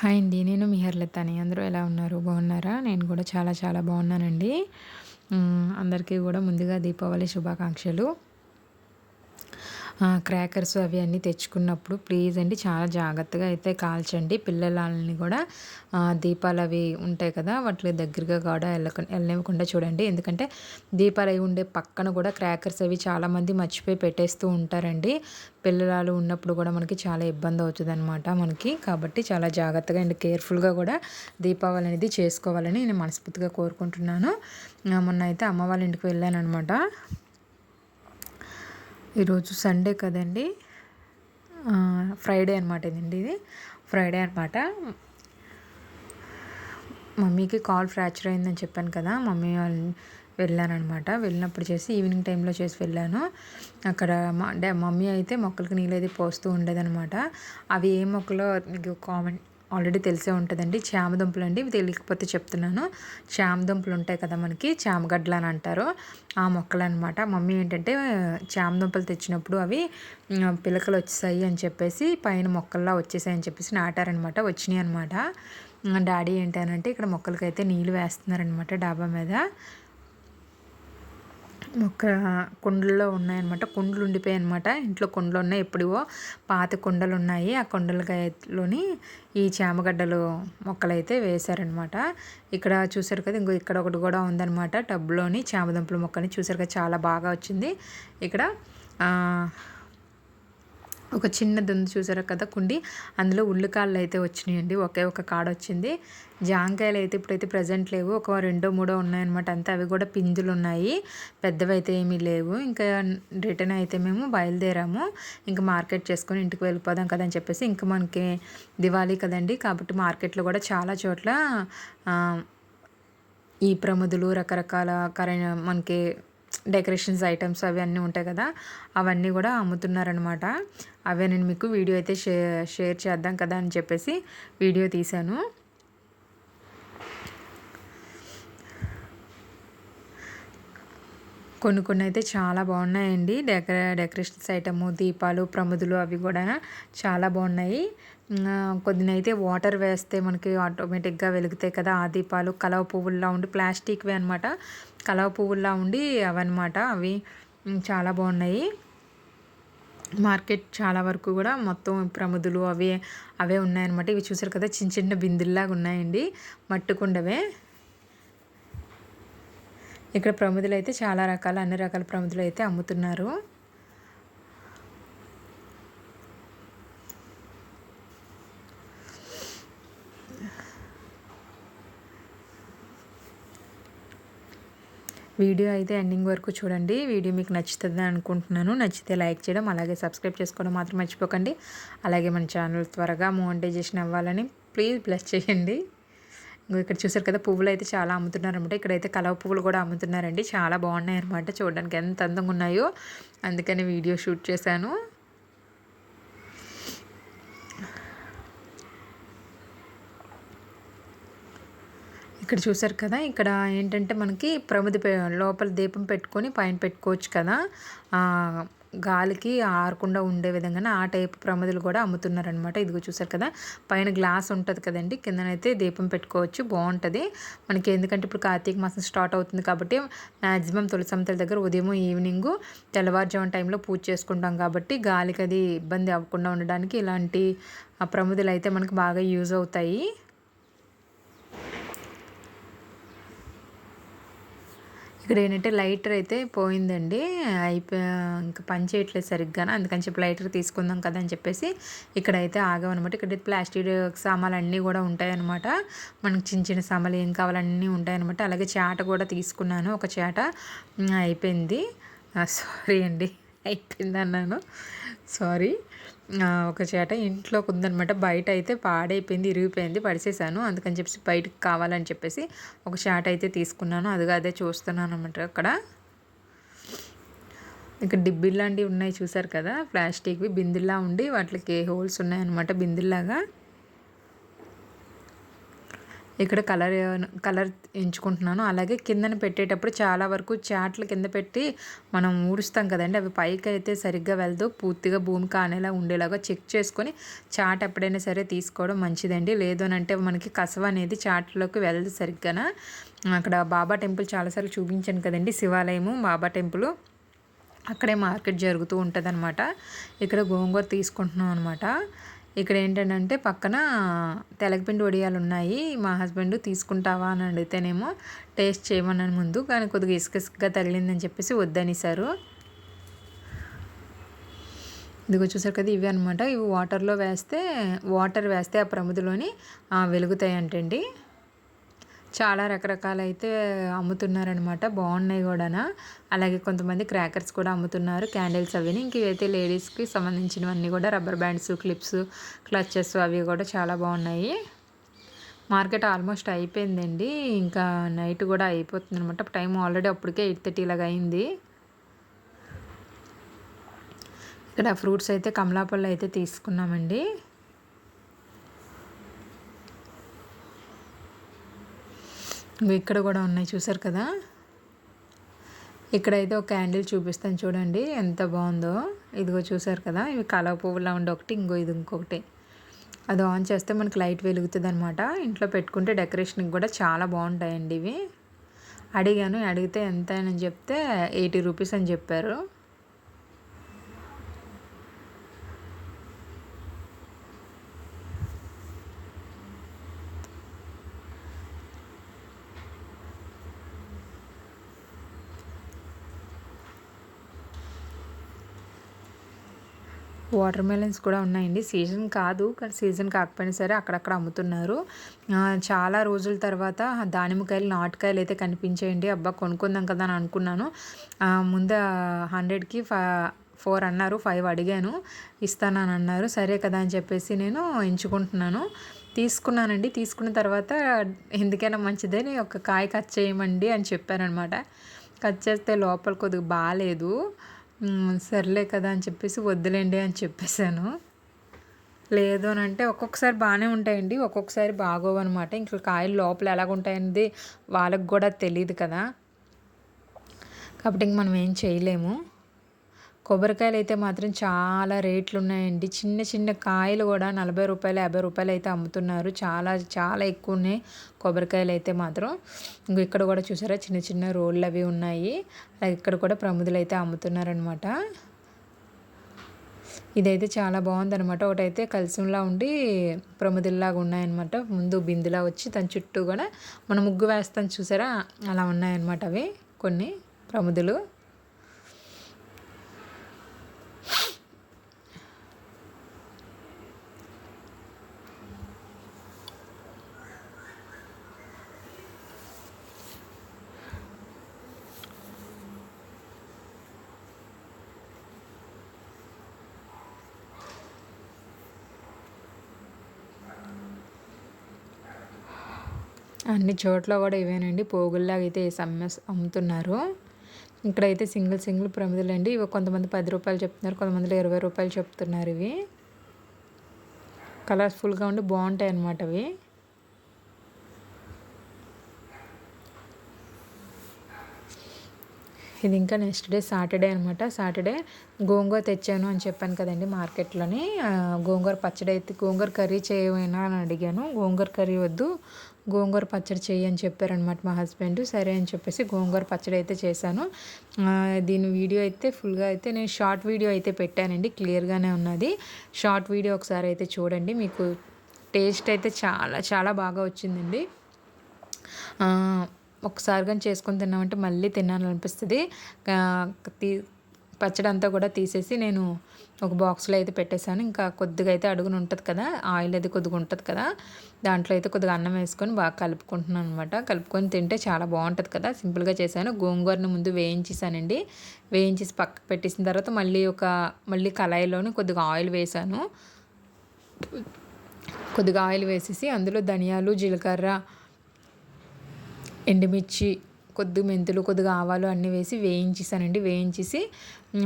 Hi అండి. నేను మీ హర్లతాని. అందరూ ఎలా ఉన్నారు? బాగున్నారా? నేను కూడా చాలా చాలా బాగున్నానండి. అందరికీ కూడా ముందుగా దీపావళి శుభాకాంక్షలు. క్రాకర్స్ అవి అన్నీ తెచ్చుకున్నప్పుడు ప్లీజ్ అండి చాలా జాగ్రత్తగా అయితే కాల్చండి. పిల్లలని కూడా దీపాలు అవి ఉంటాయి కదా! వాటి దగ్గరగా కూడా వెళ్ళనివ్వకుండా చూడండి. ఎందుకంటే దీపాలు అవి ఉండే పక్కన కూడా క్రాకర్స్ అవి చాలామంది మర్చిపోయి పెట్టేస్తూ ఉంటారండి. పిల్లలు ఉన్నప్పుడు కూడా మనకి చాలా ఇబ్బంది అవుతుందనమాట మనకి. కాబట్టి చాలా జాగ్రత్తగా అండ్ కేర్‌ఫుల్‌గా కూడా దీపావళి అనేది చేసుకోవాలని నేను మనస్ఫూర్తిగా కోరుకుంటున్నాను. మొన్న అయితే అమ్మ వాళ్ళ ఇంటికి వెళ్ళాననమాట. ఈరోజు సండే కదండి. ఫ్రైడే అనమాట ఇదండి. ఇది ఫ్రైడే అనమాట. మమ్మీకి కాల్ ఫ్రాక్చర్ అయిందని చెప్పాను కదా! మమ్మీ వాళ్ళు వెళ్ళాననమాట. వెళ్ళినప్పుడు ఈవినింగ్ టైంలో వెళ్ళాను. అక్కడ అంటే మమ్మీ అయితే మొక్కలకి నీళ్ళది పోస్తూ ఉండేదనమాట. అవి ఏ మొక్కలో మీకు ఆల్రెడీ తెలిసే ఉంటుందండి. చామదుంపలు అండి. ఇవి తెలియకపోతే చెప్తున్నాను. చామదుంపలు ఉంటాయి కదా మనకి, చామగడ్డలు అని అంటారు. ఆ మొక్కలు అనమాట. మమ్మీ ఏంటంటే చామదుంపలు తెచ్చినప్పుడు అవి పిలకలు వచ్చేసాయి అని చెప్పేసి పైన మొక్కల్లా వచ్చేసాయి అని చెప్పేసి నాటారనమాట. వచ్చినాయి అనమాట. డాడీ ఏంటనంటే ఇక్కడ మొక్కలకైతే నీళ్ళు వేస్తున్నారనమాట డాబా మీద. మొక్క కుండల్లో ఉన్నాయన్నమాట. కుండలు ఉండిపోయాయి అనమాట. ఇంట్లో కుండలు ఉన్నాయి. ఎప్పుడివో పాత కుండలు ఉన్నాయి. ఆ కుండలలోని ఈ చామగడ్డలు మొక్కలైతే వేశారనమాట. ఇక్కడ చూసారు కదా, ఇంకో ఇక్కడ ఒకటి కూడా ఉందనమాట. టబ్లోని చామదుంపల మొక్కని చూసారు కదా, చాలా బాగా వచ్చింది. ఇక్కడ ఒక చిన్నది ఉంది చూసారా కదా కుండి, అందులో ఉల్లికాయలు అయితే వచ్చినాయండి. ఒకే ఒక కాడ వచ్చింది. జాంకాయలు అయితే ఇప్పుడైతే ప్రజెంట్ లేవు. ఒక రెండో మూడో ఉన్నాయన్నమాట. అంతే. అవి కూడా పిందులు ఉన్నాయి. పెద్దవి అయితే ఏమీ లేవు. ఇంకా రిటర్న్ అయితే మేము బయలుదేరాము. ఇంకా మార్కెట్ చేసుకొని ఇంటికి వెళ్ళిపోదాం కదా అని చెప్పేసి. ఇంకా మనకి దివాళీ కదండి, కాబట్టి మార్కెట్లో కూడా చాలా చోట్ల ఈ ప్రమిదలు రకరకాల మనకి డెకరేషన్స్ ఐటమ్స్ అవి అన్నీ ఉంటాయి కదా, అవన్నీ కూడా అమ్ముతున్నారనమాట. అవే నేను మీకు వీడియో అయితే షేర్ చేద్దాం కదా అని చెప్పేసి వీడియో తీశాను. కొన్ని అయితే చాలా బాగున్నాయండి. డెకరేషన్స్ ఐటము, దీపాలు, ప్రమిదలు అవి కూడా చాలా బాగున్నాయి. కొన్నినైతే వాటర్ వేస్తే మనకి ఆటోమేటిక్గా వెలుగుతాయి కదా ఆ దీపాలు. కలవ పువ్వుల్లా ఉండి, ప్లాస్టిక్వే అనమాట. కలవ పువ్వుల్లా ఉండి అవన్నమాట. అవి చాలా బాగున్నాయి. మార్కెట్ చాలా వరకు కూడా మొత్తం ప్రమిదలు అవే ఉన్నాయన్నమాట. ఇవి చూసారు కదా, చిన్న చిన్న బిందుల్లాగా ఉన్నాయండి, మట్టుకుండవే. ఇక్కడ ప్రమిదలు అయితే చాలా రకాల, అన్ని రకాల ప్రమిదలు అయితే అమ్ముతున్నారు. వీడియో అయితే ఎండింగ్ వరకు చూడండి. వీడియో మీకు నచ్చుతుంది అనుకుంటున్నాను. నచ్చితే లైక్ చేయడం, అలాగే సబ్స్క్రైబ్ చేసుకోవడం మాత్రం మర్చిపోకండి. అలాగే మన ఛానల్ త్వరగా మోనిటైజేషన్ అవ్వాలని ప్లీజ్ బ్లెస్ చేయండి. ఇక్కడ చూసారు కదా, పువ్వులు అయితే చాలా అమ్ముతున్నారనమాట. ఇక్కడైతే కలవ పువ్వులు కూడా అమ్ముతున్నారండి. చాలా బాగున్నాయి అనమాట. చూడడానికి ఎంత అందంగా ఉన్నాయో, అందుకని వీడియో షూట్ చేశాను. ఇక్కడ చూసారు కదా, ఇక్కడ ఏంటంటే మనకి ప్రమిద లోపల దీపం పెట్టుకొని పైన పెట్టుకోవచ్చు కదా, గాలికి ఆరకుండా ఉండే విధంగానే ఆ టైప్ ప్రమిదలు కూడా అమ్ముతున్నారనమాట. ఇదిగో చూసారు కదా, పైన గ్లాస్ ఉంటుంది కదండి, కిందనైతే దీపం పెట్టుకోవచ్చు. బాగుంటుంది మనకి. ఎందుకంటే ఇప్పుడు కార్తీక మాసం స్టార్ట్ అవుతుంది కాబట్టి మ్యాక్సిమం తులసమ్మతల దగ్గర ఉదయం ఈవినింగ్ తెల్లవారుజామున టైంలో పూజ చేసుకుంటాం కాబట్టి గాలికి అది ఇబ్బంది అవ్వకుండా ఉండడానికి ఇలాంటి ప్రమిదలు అయితే మనకు బాగా యూజ్ అవుతాయి. ఇక్కడ ఏంటంటే లైటర్ అయితే పోయిందండి, ఇంకా పని చేయట్లేదు సరిగ్గా. అందుకని చెప్పి లైటర్ తీసుకుందాం కదా అని చెప్పేసి ఇక్కడైతే ఆగామన్నమాట. ఇక్కడ ప్లాస్టిక్ సామాన్లు అన్నీ కూడా ఉంటాయన్నమాట. మనకి చిన్న చిన్న సామాన్లు ఏం కావాలన్నీ ఉంటాయన్నమాట. అలాగే చాట కూడా తీసుకున్నాను. ఒక చాట అయిపోయింది. సారీ అండి, అయిపోయింది అన్నాను, సారీ. ఒక చేట ఇంట్లోకి ఉందనమాట. బయట అయితే పాడైపోయింది, ఇరిగిపోయింది, పడిసేసాను. అందుకని చెప్పేసి బయటకు కావాలని చెప్పేసి ఒక చాట అయితే తీసుకున్నాను. అదే చూస్తున్నాను అనమాట. అక్కడ ఇక్కడ డిబ్బిల్లాంటివి ఉన్నాయి చూసారు కదా, ప్లాస్టిక్వి బిందుల్లా ఉండి వాటికి హోల్స్ ఉన్నాయన్నమాట, బిందుల్లాగా. ఇక్కడ కలర్ ఎంచుకుంటున్నాను. అలాగే కిందన పెట్టేటప్పుడు చాలా వరకు చాట్లు కింద పెట్టి మనం ఊడుస్తాం కదండి, అవి పైకి అయితే సరిగ్గా వెళ్తూ పూర్తిగా భూమి కానేలా ఉండేలాగా చెక్ చేసుకొని చాట్ ఎప్పుడైనా సరే తీసుకోవడం మంచిదండి. లేదు అని అంటే మనకి కసవ అనేది చాట్లోకి వెళ్ళదు సరిగ్గా. అక్కడ బాబా టెంపుల్ చాలాసార్లు చూపించాను కదండి, శివాలయము బాబా టెంపుల్, అక్కడే మార్కెట్ జరుగుతూ ఉంటుందన్నమాట. ఇక్కడ గోంగూర తీసుకుంటున్నాం అనమాట. ఇక్కడ ఏంటంటే పక్కన తెలగపిండి వడియాలు ఉన్నాయి. మా హస్బెండ్ తీసుకుంటావా అని అడిగితేనేమో టేస్ట్ చేయమన్నాను ముందు, కానీ కొద్దిగా ఇసుకగా తగిలిందని చెప్పేసి వద్దనిసారు. ఇదిగో చూసారు కదా, ఇవి అనమాట. ఇవి వాటర్ వేస్తే ఆ ప్రమిదిలోని వెలుగుతాయి అంటండి. చాలా రకరకాలైతే అమ్ముతున్నారనమాట, బాగున్నాయి కూడా. అలాగే కొంతమంది క్రాకర్స్ కూడా అమ్ముతున్నారు, క్యాండిల్స్ అవిని. ఇంక ఇవైతే లేడీస్కి సంబంధించినవన్నీ కూడా రబ్బర్ బ్యాండ్స్, క్లిప్స్, క్లచెస్ అవి కూడా చాలా బాగున్నాయి. మార్కెట్ ఆల్మోస్ట్ అయిపోయిందండి, ఇంకా నైట్ కూడా అయిపోతుంది అనమాట. టైం ఆల్రెడీ అప్పటికే 8:30 ఇలాగ అయింది. ఇక్కడ ఫ్రూట్స్ అయితే కమలాపళ్ళు అయితే తీసుకున్నామండి. ఇక్కడ కూడా ఉన్నాయి చూసారు కదా. ఇక్కడైతే ఒక క్యాండిల్ చూపిస్తాను చూడండి, ఎంత బాగుందో. ఇదిగో చూసారు కదా, ఇవి కలవ పువ్వులా ఉండే ఒకటి, ఇది ఇంకొకటి. అది ఆన్ చేస్తే మనకి లైట్ వెలుగుతుంది అనమాట. ఇంట్లో పెట్టుకుంటే డెకరేషన్కి కూడా చాలా బాగుంటాయండి ఇవి. అడిగితే ఎంత అని చెప్తే 80 రూపీస్ అని చెప్పారు. వాటర్ మెలన్స్ కూడా ఉన్నాయండి. సీజన్ కాదు, కానీ సీజన్ కాకపోయినా సరే అక్కడక్కడ అమ్ముతున్నారు. చాలా రోజుల తర్వాత దానిమ్మకాయలు, నాటుకాయలు అయితే కనిపించాయండి. అబ్బా కొనుక్కుందాం కదా అని అనుకున్నాను. ముందు 100కి 4 అన్నారు, 5 అడిగాను, ఇస్తానని అన్నారు. సరే కదా అని చెప్పేసి నేను ఎంచుకుంటున్నాను. తీసుకున్నానండి. తీసుకున్న తర్వాత ఎందుకైనా మంచిదని ఒక కాయ కట్ చేయమండి అని చెప్పారనమాట. కట్ చేస్తే లోపల కొద్దిగా బాగాలేదు. సర్లే కదా అని చెప్పేసి వద్దులేండి అని చెప్పేశాను. లేదు అని అంటే ఒక్కొక్కసారి బాగానే ఉంటాయండి, ఒక్కొక్కసారి బాగోవు అనమాట. ఇంకా కాయలు లోపల ఎలాగుంటాయనేది వాళ్ళకి కూడా తెలియదు కదా, కాబట్టి ఇంక మనం ఏం చేయలేము. కొబ్బరికాయలు అయితే మాత్రం చాలా రేట్లు ఉన్నాయండి. చిన్న చిన్న కాయలు కూడా 40 రూపాయలు, 50 రూపాయలు అయితే అమ్ముతున్నారు. చాలా చాలా ఎక్కువ ఉన్నాయి కొబ్బరికాయలు అయితే మాత్రం. ఇక్కడ కూడా చూసారా, చిన్న చిన్న రోళ్ళు అవి ఉన్నాయి. అలాగే ఇక్కడ కూడా ప్రమిదలు అయితే అమ్ముతున్నారనమాట. ఇదైతే చాలా బాగుందనమాట. ఒకటైతే కలిసంలా ఉండి ప్రమిదల్లాగా ఉన్నాయన్నమాట. ముందు బిందులా వచ్చి దాని చుట్టూ కూడా మనం ముగ్గు వేస్తాం చూసారా, అలా ఉన్నాయన్నమాట అవి కొన్ని ప్రమిదలు. అన్ని చోట్ల కూడా ఇవేనండి, పోగుల్లాగా అయితే అమ్ముతున్నారు. ఇక్కడైతే సింగిల్ ప్రమిదలు అండి. ఇవి కొంతమంది 10 రూపాయలు చెప్తున్నారు, కొంతమంది 20 రూపాయలు చెప్తున్నారు. ఇవి కలర్ఫుల్గా ఉండి బాగుంటాయి అన్నమాట అవి. ఇది ఇంకా నెక్స్ట్ డే సాటర్డే అనమాట. సాటర్డే గోంగూర తెచ్చాను అని చెప్పాను కదండి మార్కెట్లోని. గోంగూర పచ్చడి అయితే, గోంగూర కర్రీ చేయమైనా అని అడిగాను. గోంగూర కర్రీ వద్దు, గోంగూర పచ్చడి చేయి అని చెప్పారనమాట మా హస్బెండ్. సరే అని చెప్పేసి గోంగూర పచ్చడి అయితే చేశాను. దీని వీడియో అయితే ఫుల్గా అయితే నేను షార్ట్ వీడియో అయితే పెట్టానండి, క్లియర్గానే ఉన్నది. షార్ట్ వీడియో ఒకసారి అయితే చూడండి, మీకు టేస్ట్ అయితే చాలా చాలా బాగా వచ్చిందండి. ఒకసారి కానీ చేసుకొని తిన్నామంటే మళ్ళీ తినాలనిపిస్తుంది. పచ్చడి అంతా కూడా తీసేసి నేను ఒక బాక్స్లో అయితే పెట్టేశాను. ఇంకా కొద్దిగా అయితే అడుగున ఉంటుంది కదా, ఆయిల్ అది కొద్దిగా ఉంటుంది కదా, దాంట్లో అయితే కొద్దిగా అన్నం వేసుకొని బాగా కలుపుకుంటున్నాను అనమాట. కలుపుకొని తింటే చాలా బాగుంటుంది కదా. సింపుల్గా చేశాను. గోంగూరను ముందు వేయించేసానండి. వేయించేసి పక్కకు పెట్టేసిన తర్వాత మళ్ళీ కళాయిలోని కొద్దిగా ఆయిల్ వేసాను. కొద్దిగా ఆయిల్ వేసేసి అందులో ధనియాలు, జీలకర్ర, ఎండుమిర్చి, కొద్దిగా మెంతులు, కొద్దిగా ఆవాలు అన్నీ వేసి వేయించేసానండి. వేయించేసి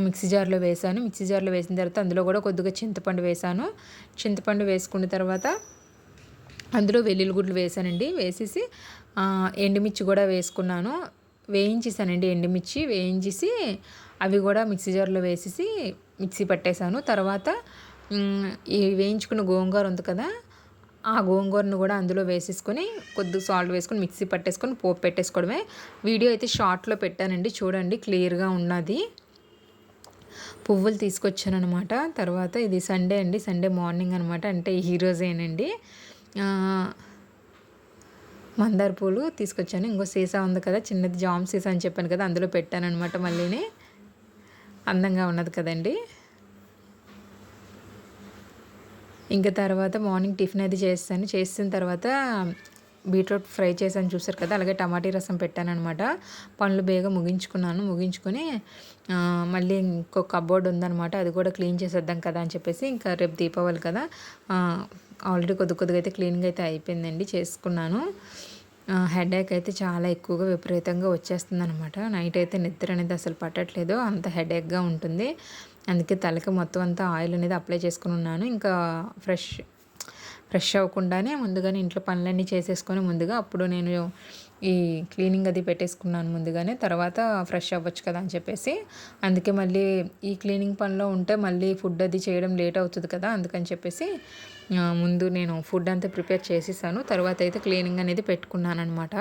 మిక్సీ జార్లో వేసాను. మిక్సీ జార్లో వేసిన తర్వాత అందులో కూడా కొద్దిగా చింతపండు వేసాను. చింతపండు వేసుకున్న తర్వాత అందులో వెల్లుల్లి గుడ్లు వేసానండి. వేసేసి ఎండుమిర్చి కూడా వేసుకున్నాను. వేయించేసానండి ఎండుమిర్చి. వేయించేసి అవి కూడా మిక్సీ జార్లో వేసేసి మిక్సీ పట్టేశాను. తర్వాత ఈ వేయించుకున్న గోంగూర ఉంది కదా, ఆ గోంగూరను కూడా అందులో వేసేసుకొని కొద్దిగా సాల్ట్ వేసుకొని మిక్సీ పట్టేసుకొని పోపు పెట్టేసుకోవడమే. వీడియో అయితే షార్ట్లో పెట్టానండి, చూడండి క్లియర్గా ఉన్నది. పువ్వులు తీసుకొచ్చాను అనమాట. తర్వాత ఇది సండే అండి, సండే మార్నింగ్ అనమాట, అంటే ఈరోజేనండి. మందార పూలు తీసుకొచ్చాను. ఇంకో సీసా ఉంది కదా, చిన్నది జామ్ సీసా అని చెప్పాను కదా, అందులో పెట్టాను అనమాట. మళ్ళీని అందంగా ఉన్నది కదండి. ఇంకా తర్వాత మార్నింగ్ టిఫిన్ అది చేస్తాను. చేసిన తర్వాత బీట్రూట్ ఫ్రై చేశాను చూసారు కదా, అలాగే టమాటీ రసం పెట్టాను అనమాట. పనులు బేగా ముగించుకొని మళ్ళీ ఇంకో కబోర్డ్ ఉందనమాట, అది కూడా క్లీన్ చేసేద్దాం కదా అని చెప్పేసి, ఇంకా రేపు దీపావళి కదా, ఆల్రెడీ కొద్దిగా అయితే క్లీన్గా అయితే అయిపోయిందండి, చేసుకున్నాను. హెడేక్ అయితే చాలా ఎక్కువగా విపరీతంగా వచ్చేస్తుంది అనమాట. నైట్ అయితే నిద్ర అనేది అసలు పట్టట్లేదు, అంత హెడేక్గా ఉంటుంది. అందుకే తలకి మొత్తం అంతా ఆయిల్ అనేది అప్లై చేసుకుని ఉన్నాను. ఇంకా ఫ్రెష్ అవ్వకుండానే ముందుగానే ఇంట్లో పనులన్నీ చేసేసుకొని ముందుగా అప్పుడు నేను ఈ క్లీనింగ్ అది పెట్టేసుకున్నాను ముందుగానే. తర్వాత ఫ్రెష్ అవ్వచ్చు కదా అని చెప్పేసి, అందుకే మళ్ళీ ఈ క్లీనింగ్ పనిలో ఉంటే మళ్ళీ ఫుడ్ అది చేయడం లేట్ అవుతుంది కదా, అందుకని చెప్పేసి ముందు నేను ఫుడ్ అంతా ప్రిపేర్ చేసేసాను. తర్వాత అయితే క్లీనింగ్ అనేది పెట్టుకున్నాను అనమాట.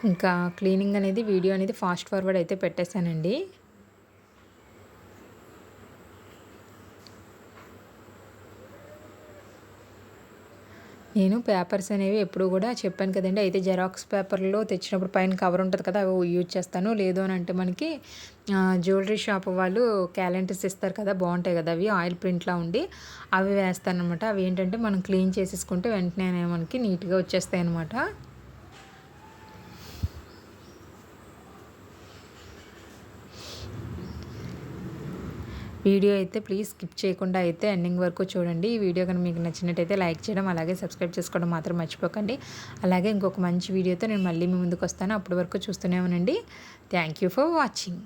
ఇంకా క్లీనింగ్ అనేది వీడియో అనేది ఫాస్ట్ ఫార్వర్డ్ అయితే పెట్టేశానండి. నేను పేపర్స్ అనేవి ఎప్పుడు కూడా చెప్పాను కదండి, అయితే జెరాక్స్ పేపర్లో తెచ్చినప్పుడు పైన కవర్ ఉంటుంది కదా, అవి యూజ్ చేస్తాను. లేదు అని అంటే మనకి జ్యువెలరీ షాప్ వాళ్ళు క్యాలెండర్స్ ఇస్తారు కదా, బాగుంటాయి కదా, అవి ఆయిల్ ప్రింట్లా ఉండి అవి వేస్తాను అనమాట. అవి ఏంటంటే మనం క్లీన్ చేసేసుకుంటే వెంటనే మనకి నీట్గా వచ్చేస్తాయి అనమాట. వీడియో అయితే ప్లీజ్ స్కిప్ చేయకుండా అయితే ఎండింగ్ వరకు చూడండి. ఈ వీడియో కనుక మీకు నచ్చినట్టయితే లైక్ చేయడం, అలాగే సబ్స్క్రైబ్ చేసుకోవడం మాత్రం మర్చిపోకండి. అలాగే ఇంకొక మంచి వీడియోతో నేను మళ్ళీ మీ ముందుకు వస్తాను. అప్పటి వరకు చూస్తూనే ఉండండి. Thank you for watching.